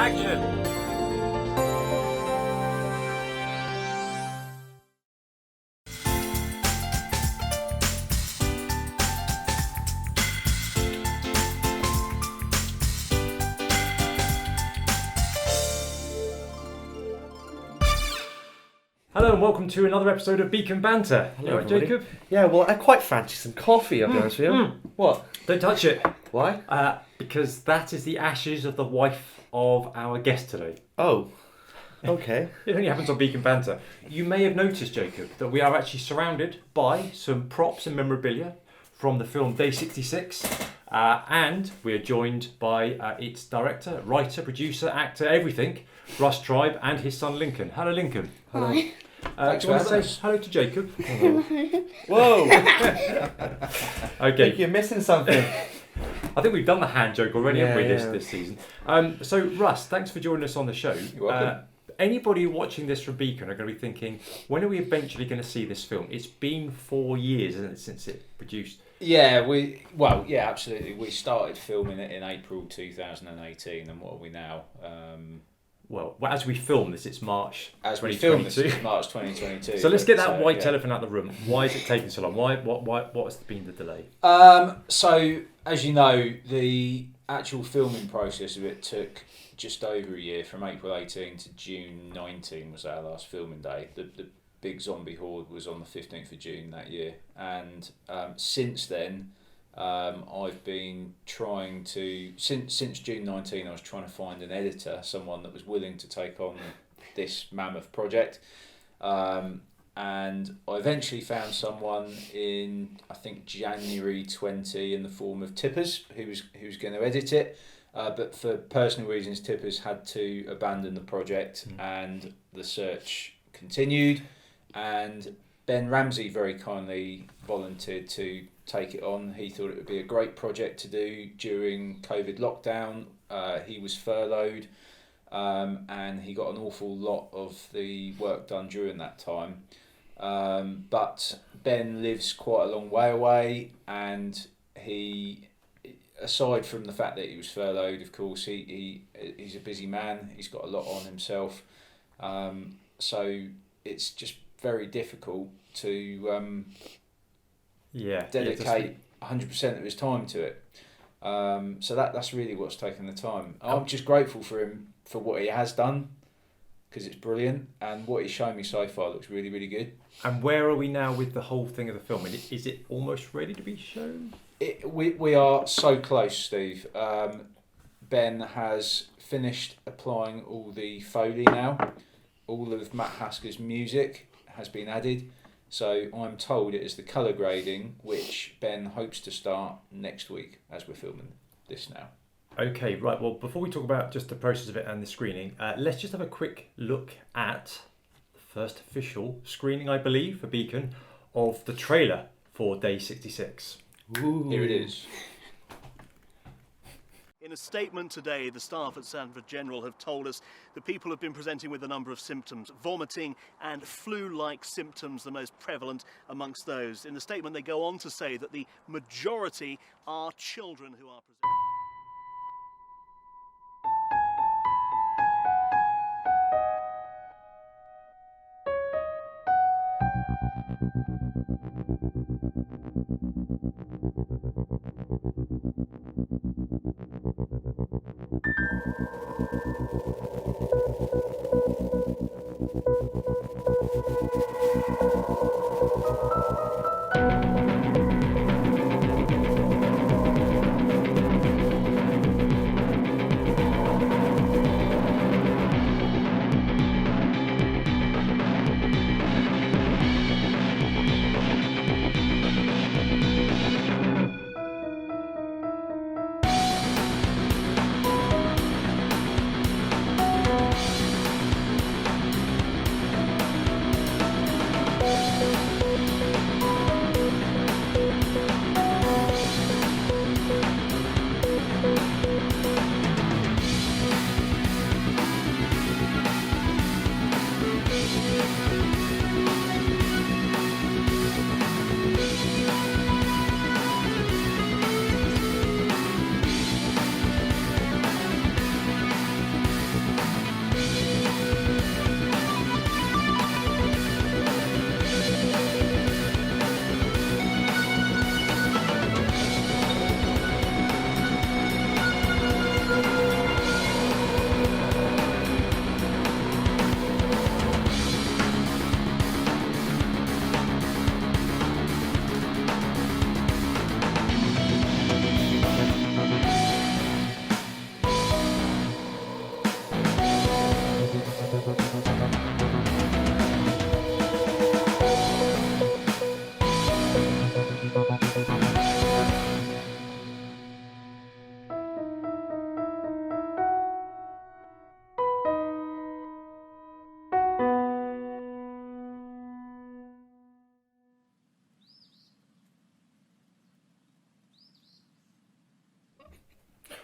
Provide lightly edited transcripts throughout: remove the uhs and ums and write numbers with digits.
Action! Hello and welcome to another episode of Beacon Banter. Hello, right, Jacob? Yeah, well, I quite fancy some coffee, I'll be honest with you. What? Don't touch it. Why? Because that is the ashes of the wife of our guest today. Oh, okay. It only happens on Beacon Banter. You may have noticed, Jacob, that we are actually surrounded by some props and memorabilia from the film Day 66. And we are joined by its director, writer, producer, actor, everything, Russ Tribe, and his son Lincoln. Hello, Lincoln. Hello. Hi. Do you want to say hello to Jacob? Whoa! Okay. You're missing something. I think we've done the hand joke already, haven't we, Yeah. this season? So, Russ, thanks for joining us on the show. You're welcome. Anybody watching this from Beacon are going to be thinking, when are we eventually going to see this film? It's been 4 years, isn't it, since it produced? Yeah, absolutely. We started filming it in April 2018, and what are we now? Well, as we film this, it's March As we film this, 2022. it's March 2022. So let's get that white yeah. elephant out of the room. Why is it taking so long? What's been the delay? So, as you know, the actual filming process of it took just over a year, from April 18 to June 19 was our last filming day. The big zombie horde was on the 15th of June that year, and since then I've been trying to, since June 19, I was trying to find an editor, someone that was willing to take on this mammoth project, and I eventually found someone in, I think, January 20, in the form of Tippers, who was going to edit it. But for personal reasons, Tippers had to abandon the project, and the search continued. And Ben Ramsey very kindly volunteered to take it on. He thought it would be a great project to do during COVID lockdown. He was furloughed, and he got an awful lot of the work done during that time. But Ben lives quite a long way away, and he, aside from the fact that he was furloughed, of course, he's a busy man. He's got a lot on himself. So it's just very difficult to dedicate 100% of his time to it. So that's really what's taken the time. I'm just grateful for him for what he has done, because it's brilliant, and what he's shown me so far looks really, really good. And where are we now with the whole thing of the film? Is it almost ready to be shown? We are so close, Steve. Ben has finished applying all the Foley now. All of Matt Hasker's music has been added. So I'm told it is the colour grading, which Ben hopes to start next week as we're filming this now. Okay, right. Well, before we talk about just the process of it and the screening, let's just have a quick look at the first official screening, I believe, for Beacon, of the trailer for Day 66. Ooh. Here it is. In a statement today, the staff at Sanford General have told us that people have been presenting with a number of symptoms, vomiting and flu-like symptoms, the most prevalent amongst those. In the statement, they go on to say that the majority are children who are presenting.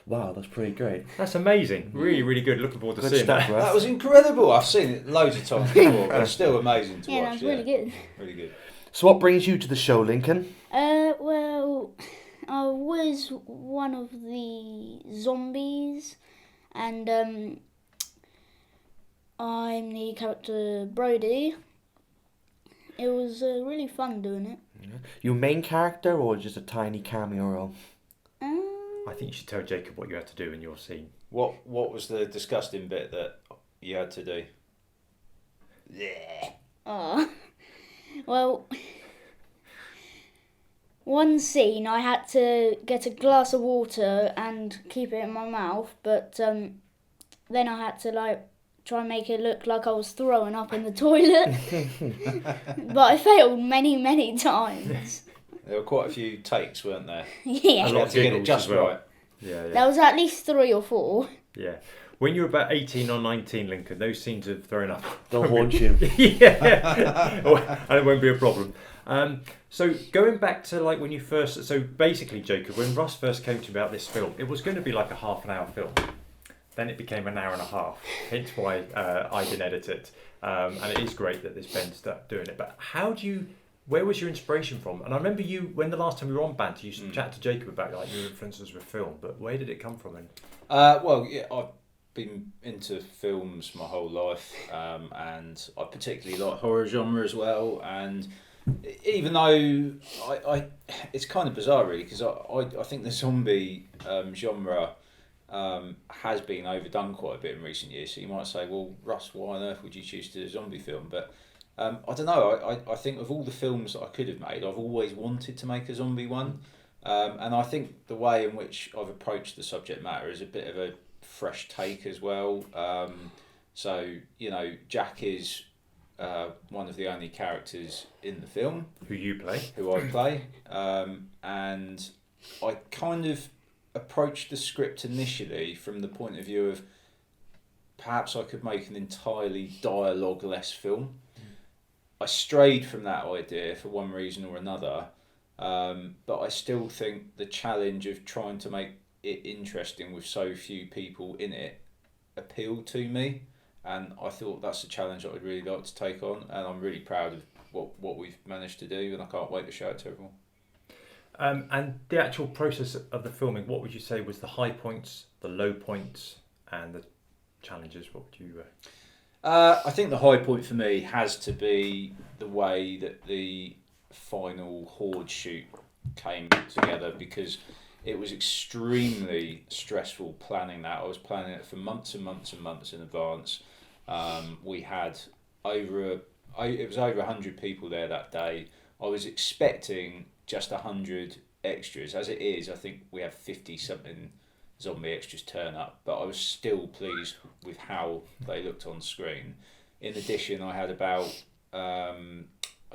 Wow, that's pretty great. That's amazing. Really, really good. Looking forward to Good seeing stuff, that. Russ. That was incredible. I've seen it loads of times before, but it's still amazing to Yeah, watch. that was really good. Really good. So what brings you to the show, Lincoln? Well, I was one of the zombies, and I'm the character Brody. It was really fun doing it. You main character or just a tiny cameo role? I think you should tell Jacob what you had to do in your scene. What was the disgusting bit that you had to do? Yeah. Oh, well, one scene I had to get a glass of water and keep it in my mouth, but then I had to try and make it look like I was throwing up in the toilet. But I failed many times. There were quite a few takes, weren't there? Yeah, A You lot had of to get it giggles just as well. right. Yeah, yeah. there was at least 3 or 4. Yeah. When you're about 18 or 19, Lincoln, those scenes of throwing up. They'll haunt you. Yeah. And it won't be a problem. So going back to when you first... So basically, Jacob, when Russ first came to me about this film, it was going to be like a half an hour film. Then it became an hour and a half. Hence why I didn't edit it. And it is great that there's Ben doing it. But where was your inspiration from? And I remember when the last time you were on Banter, you chatted to Jacob about your influences with film. But where did it come from then? Well, yeah, I've been into films my whole life, and I particularly like horror genre as well. And even though it's kind of bizarre really, because I think the zombie genre has been overdone quite a bit in recent years. So you might say, well, Russ, why on earth would you choose to do a zombie film? But I don't know. I think of all the films that I could have made, I've always wanted to make a zombie one. And I think the way in which I've approached the subject matter is a bit of a fresh take as well. So, Jack is one of the only characters in the film. Who you play. Who I play. And I kind of approached the script initially from the point of view of perhaps I could make an entirely dialogue-less film. I strayed from that idea for one reason or another, but I still think the challenge of trying to make it interesting with so few people in it appealed to me, and I thought that's a challenge that I'd really like to take on, and I'm really proud of what we've managed to do, and I can't wait to show it to everyone. And the actual process of the filming, what would you say was the high points, the low points, and the challenges? What would you... I think the high point for me has to be the way that the final Horde shoot came together, because it was extremely stressful planning that. I was planning it for months and months and months in advance. We had it was over 100 people there that day. I was expecting just 100 extras. As it is, I think we have 50 something zombie extras turn up, but I was still pleased with how they looked on screen. In addition, I had about I'd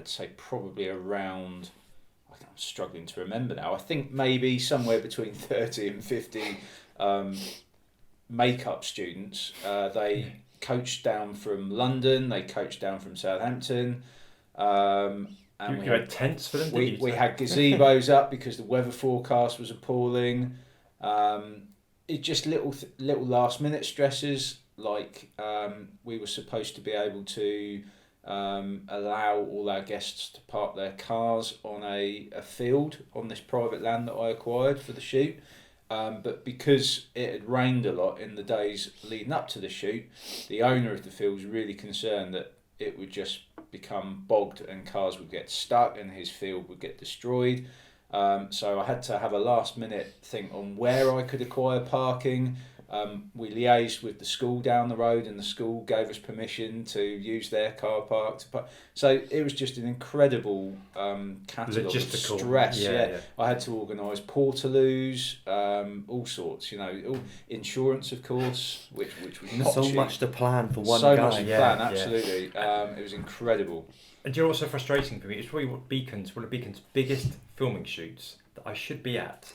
say probably around, I'm struggling to remember now, I think maybe somewhere between 30 and 50 makeup students. They coached down from London, they coached down from Southampton, and you had tents for them? We had gazebos up because the weather forecast was appalling. It just little last minute stresses, like we were supposed to be able to allow all our guests to park their cars on a field on this private land that I acquired for the shoot. But because it had rained a lot in the days leading up to the shoot, the owner of the field was really concerned that it would just become bogged and cars would get stuck and his field would get destroyed. So I had to have a last minute think on where I could acquire parking. We liaised with the school down the road, and the school gave us permission to use their car park to park. So it was just an incredible catalogue of stress. Yeah. I had to organise portaloos, all sorts. Insurance, of course, which was not so cheap. much to plan for one so guy. much to plan, absolutely. It was incredible. And you know what's so frustrating for me? It's probably one of Beacon's biggest filming shoots that I should be at.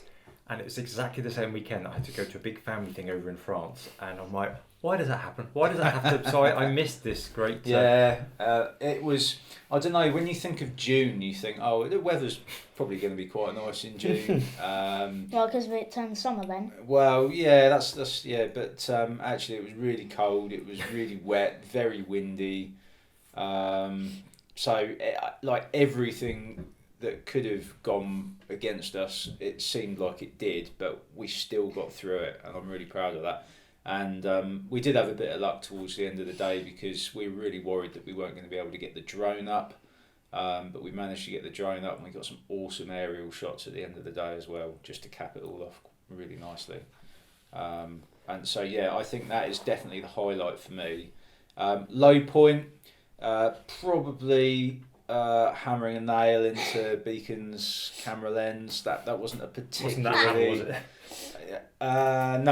And it was exactly the same weekend. I had to go to a big family thing over in France, and I'm like, why does that happen? Why does that have to? So I missed this great. It was. I don't know. When you think of June, you think, oh, the weather's probably going to be quite nice in June. Well, because it turned summer then. Well, yeah, that's yeah. But actually, it was really cold. It was really wet, very windy. Like everything that could have gone against us, it seemed like it did, but we still got through it, and I'm really proud of that. And we did have a bit of luck towards the end of the day because we were really worried that we weren't going to be able to get the drone up, but we managed to get the drone up, and we got some awesome aerial shots at the end of the day as well, just to cap it all off really nicely. And so yeah, I think that is definitely the highlight for me. Low point, probably hammering a nail into Beacon's camera lens. That wasn't a particularly. Wasn't that hammer, was it? No.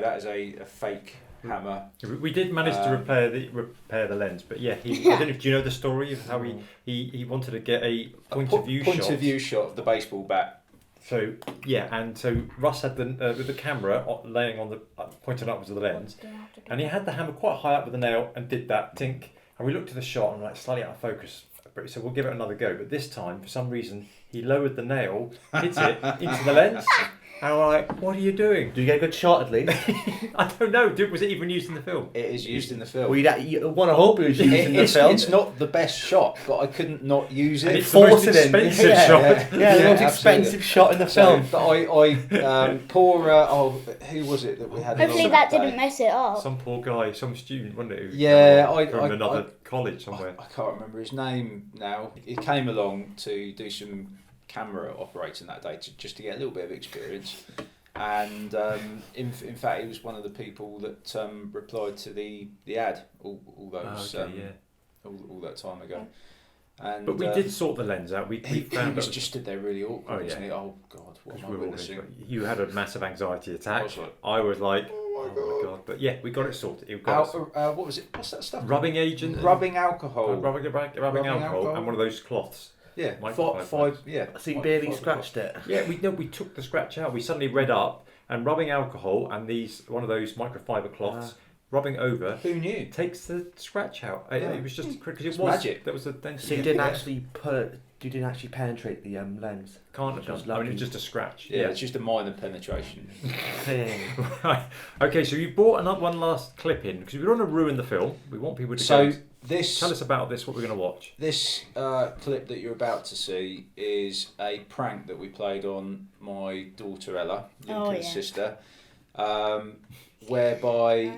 That is a fake hammer. We did manage to repair the lens, but yeah, I don't know. Do you know the story of how he wanted to get a point of view shot of the baseball bat? So yeah, and so Russ had with the camera laying on the pointed upwards of the lens, and he had the hammer quite high up with the nail and did that tink. And we looked at the shot and like slightly out of focus. So we'll give it another go. But this time, for some reason, he lowered the nail, hit it into the lens. And we're like, what are you doing? Do you get a good shot at least? I don't know. Was it even used in the film? It is used in the film. Well, you want to hope it was used in the film. It's not the best shot, but I couldn't not use it. And it's the most expensive shot. Yeah, the most expensive shot in the film. But poor, who was it that we had? Hopefully that didn't mess it up. Some poor guy, some student, wasn't it? From another college somewhere. I can't remember his name now. He came along to do some camera operating that day just to get a little bit of experience, and in fact he was one of the people that replied to the ad all that time ago. And but we did sort the lens out. He just stood there really awkward. Oh, yeah. Oh God, what am I witnessing? You had a massive anxiety attack. I was like, oh my God. But yeah, we got it sorted. What was it? What's that stuff? Rubbing agent. Rubbing alcohol. Rubbing alcohol and one of those cloths. Yeah, five. Yeah. So you barely scratched it. Yeah, we took the scratch out. We suddenly read up, and rubbing alcohol and one of those microfiber cloths, rubbing over. Who knew? Takes the scratch out. It was just because it was magic. That was the dentist. So you didn't actually you didn't actually penetrate the lens. Can't have done. I mean, it was just a scratch. Yeah, it's just a minor penetration. Right. Okay, so you brought one last clip in because we want to ruin the film. We want people to go. Tell us about this. What we're going to watch. This clip that you're about to see is a prank that we played on my daughter Ella, Lincoln's sister, whereby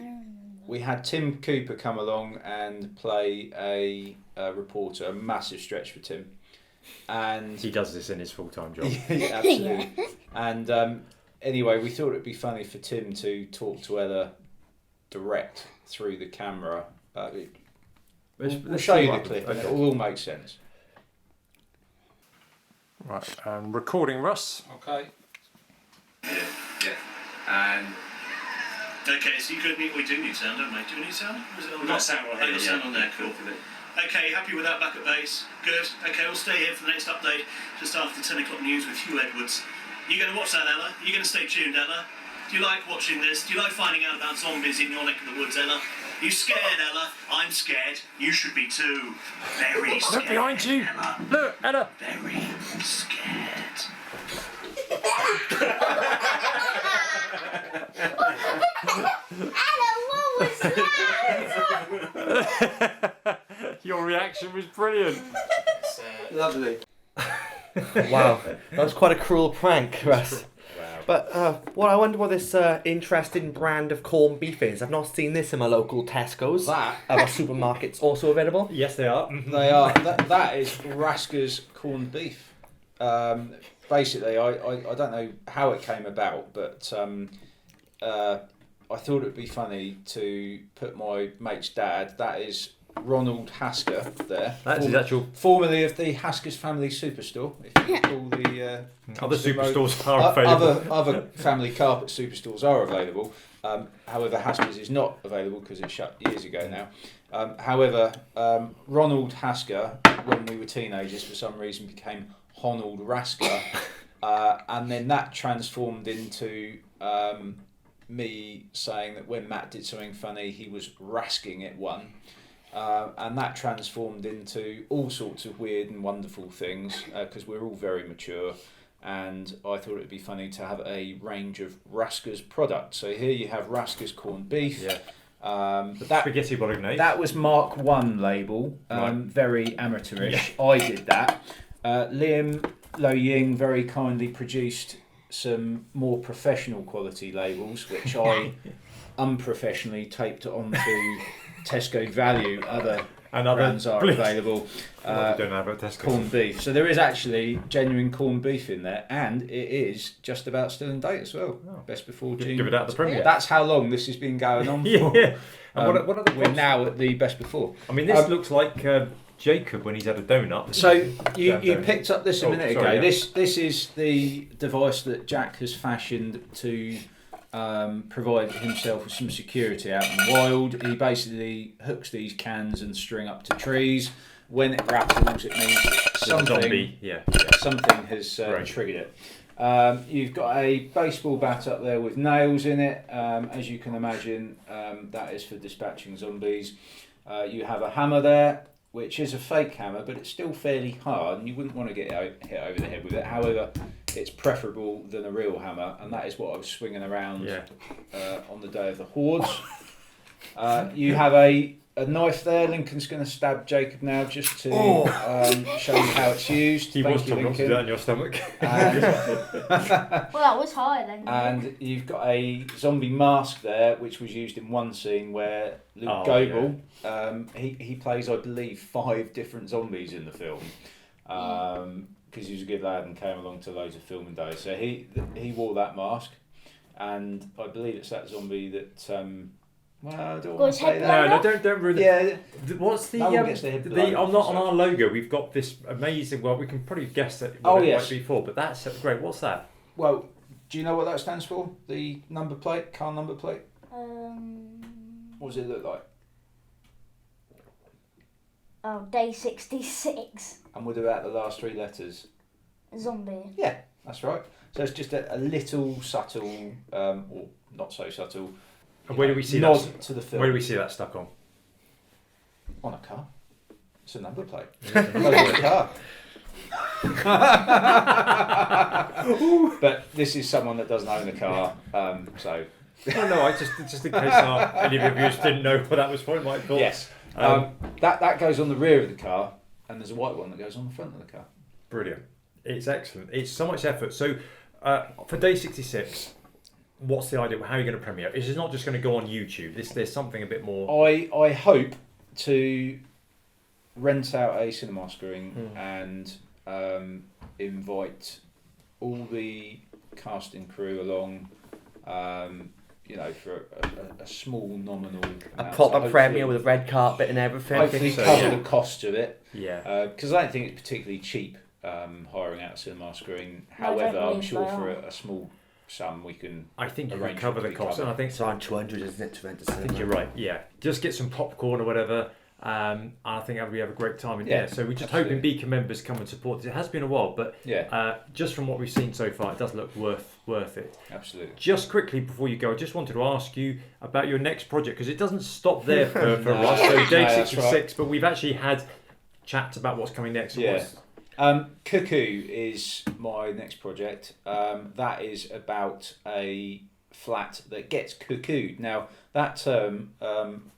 we had Tim Cooper come along and play a reporter. A massive stretch for Tim, and he does this in his full-time job. Yeah, absolutely. And anyway, we thought it'd be funny for Tim to talk to Ella direct through the camera. We'll show you the clip, and it will all make sense. Right, recording, Russ. Okay. Yeah. And okay, so you could need. We do need sound, don't we? Do we need sound? Or is it on We've got sound on here. Got sound on there. Cool. Okay, happy with that backup bass? Good. Okay, we'll stay here for the next update just after 10 o'clock news with Hugh Edwards. You're going to watch that, Ella? You're going to stay tuned, Ella? Do you like watching this? Do you like finding out about zombies in your neck of the woods, Ella? You scared, Ella? I'm scared. You should be too. Very scared. Look behind you. Ella. Look, Ella. Very scared. Ella, what was that? Your reaction was brilliant. Lovely. Wow, that was quite a cruel prank, Russ. Wow. But I wonder what this interesting brand of corned beef is. I've not seen this in my local Tesco's. Are supermarkets also available? Yes, they are. They are. That is Raska's corned beef. Basically, I don't know how it came about, but I thought it would be funny to put my mate's dad, that is Ronald Hasker, there. That's his actual... Formerly of the Hasker's Family Superstore, if you recall the... other superstores are available. Other family carpet superstores are available. However, Hasker's is not available because it shut years ago now. However, Ronald Hasker, when we were teenagers, for some reason became Honald Rasker. and then that transformed into me saying that when Matt did something funny, he was rasking at one. And that transformed into all sorts of weird and wonderful things because we're all very mature, and I thought it would be funny to have a range of Raskers products. So here you have Raskers corned beef. Yeah. That spaghetti bolognese. That was Mark 1 label, Right. very amateurish. I did that. Liam Lo Ying very kindly produced some more professional quality labels, which I unprofessionally taped onto Tesco Value. Other brands are available. We don't know about Tesco. Corned beef. So there is actually genuine corned beef in there, and it is just about still in date as well. Oh. Best before June. Give it out the premiere. That's how long this has been going on for. Yeah. And what are the we're props? now at the best before. I mean, this looks like Jacob when he's had a donut. So you picked up this a minute ago. Yeah. This is the device that Jack has fashioned to provide himself with some security out in the wild. He basically hooks these cans and string up to trees. When it rattles, it means something has triggered it. You've got a baseball bat up there with nails in it. As you can imagine, that is for dispatching zombies. You have a hammer there, which is a fake hammer, but it's still fairly hard, and you wouldn't want to get hit over the head with it. However, it's preferable than a real hammer, and that is what I was swinging around on the day of the hordes. You have a knife there. Lincoln's going to stab Jacob now just to show you how it's used. He wants to put that in your stomach. Well, that was high then. And you've got a zombie mask there, which was used in one scene where Luke Goebel, he plays, I believe, 5 different zombies in the film. Because he was a good lad and came along to loads of filming days. So he wore that mask, and I believe it's that zombie that... well, I don't want to say that. No, don't ruin it. Yeah. What's the... No one gets their head blown off, on our logo, we've got this amazing... Well, we can probably guess that what it might be for, but that's great. What's that? Well, do you know what that stands for? The number plate? Car number plate? What does it look like? Oh, day 66. And what about the last 3 letters? Zombie. Yeah, that's right. So it's just a little subtle, or not so subtle... And where do we see nod that? To the film. Where do we see that stuck on? On a car. It's a number plate. On a car. But this is someone that doesn't own a car, so. No, I just in case any of your viewers didn't know what that was for, it might thought. Yes. That goes on the rear of the car, and there's a white one that goes on the front of the car. Brilliant. It's excellent. It's so much effort. So for day 66. What's the idea? How are you going to premiere? Is it not just going to go on YouTube? There's something a bit more... I hope to rent out a cinema screen and invite all the cast and crew along, for a small nominal amount. A proper premiere with a red carpet and everything. Hopefully cover the cost of it. Yeah. Because I don't think it's particularly cheap hiring out a cinema screen. However, I'm sure for a small... sum we can. I think you can cover the cost, and I think it's around 200, isn't it, to rent a cinema? I think you're right. Yeah, just get some popcorn or whatever. And I think we have a great time in there. So we're just hoping Beacon members come and support this. It has been a while, but just from what we've seen so far, it does look worth it. Absolutely. Just quickly before you go, I just wanted to ask you about your next project, because it doesn't stop there for Russ. So day 66, right. But we've actually had chats about what's coming next. Yeah. Cuckoo is my next project. That is about a flat that gets cuckooed. Now, that term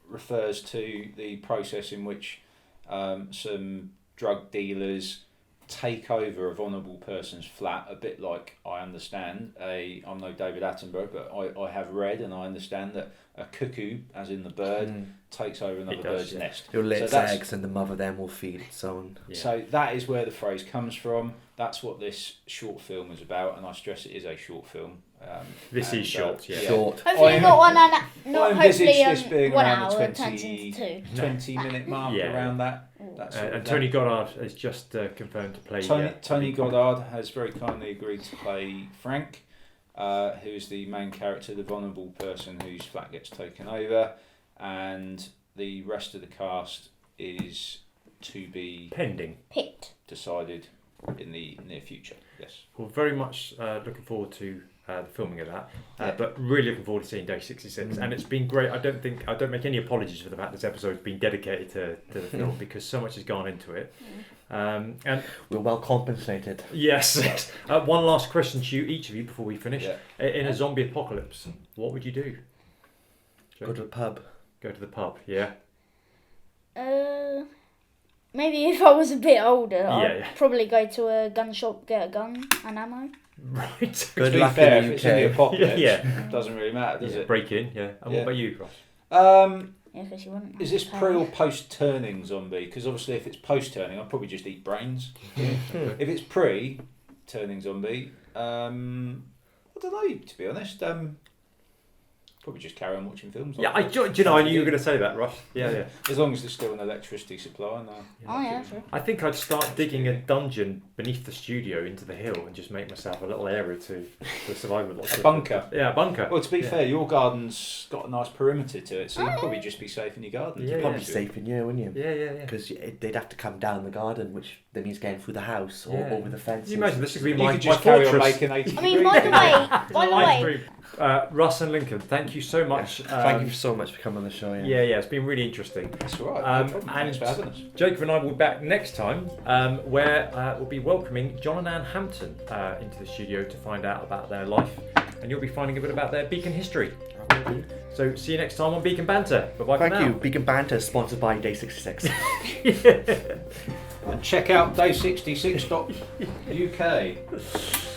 refers to the process in which some drug dealers take over a vulnerable person's flat, a bit like I understand. I'm no David Attenborough, but I have read and I understand that a cuckoo, as in the bird, takes over another bird's nest. It lays eggs and the mother then will feed its own. Yeah. So that is where the phrase comes from. That's what this short film is about, and I stress it is a short film. This is short, Short. Hopefully not one and not hopefully this being 1 around hour the turns into 2. 20-minute mark, around that. And Tony Goddard has just confirmed to play. Tony Goddard has very kindly agreed to play Frank, who is the main character, the vulnerable person whose flat gets taken over, and the rest of the cast is to be pending decided in the near future. Yes. Well, very much looking forward to the filming of that, Yeah. but really looking forward to seeing Day 66. And it's been great. I don't make any apologies for the fact this episode's been dedicated to the film because so much has gone into it. And We're well compensated. yes, one last question to you, each of you, before we finish. Yeah. In a zombie apocalypse, what would you do? Go to the pub. Go to the pub, yeah. Maybe if I was a bit older, Yeah, I'd yeah. probably go to a gun shop, get a gun and ammo. Right. Good To be luck fair, in if the it's in the UK. apocalypse, Yeah. it doesn't really matter, does Yeah, it? break in, yeah. And Yeah. what about you, Ross? Yeah, because you wouldn't. Is this have to pre pay. or post turning zombie? Because obviously, if it's post turning, I'll probably just eat brains. If it's pre turning zombie, I don't know. To be honest, probably just carry on watching films. Yeah, I knew you were going to say that, Ross. Yeah. As long as there's still an electricity supply, no. Oh yeah, true. I think I'd start digging a dungeon beneath the studio into the hill and just make myself a little area to survive with lots A of... bunker. Yeah, a bunker. Well, to be Yeah. fair, your garden's got a nice perimeter to it, so you'd probably just be safe in your garden. Yeah, Probably safe in here, wouldn't you? Yeah. Because they'd have to come down the garden, which then means getting through the house or Yeah. over the fence. Can you imagine this could be You my could just my carry on fortress. making 80 I mean, by the way, Russ and Lincoln, thank you so much. Thank you so much for coming on the show. Yeah, it's been really interesting. That's all right. Um, No problem. and Thanks for having us. Jacob and I will be back next time, where we'll be welcoming John and Anne Hampton into the studio to find out about their life, and you'll be finding a bit about their Beacon history. So see you next time on Beacon Banter. Bye bye. Thank you. Beacon Banter is sponsored by Day 66. And check out day66.uk.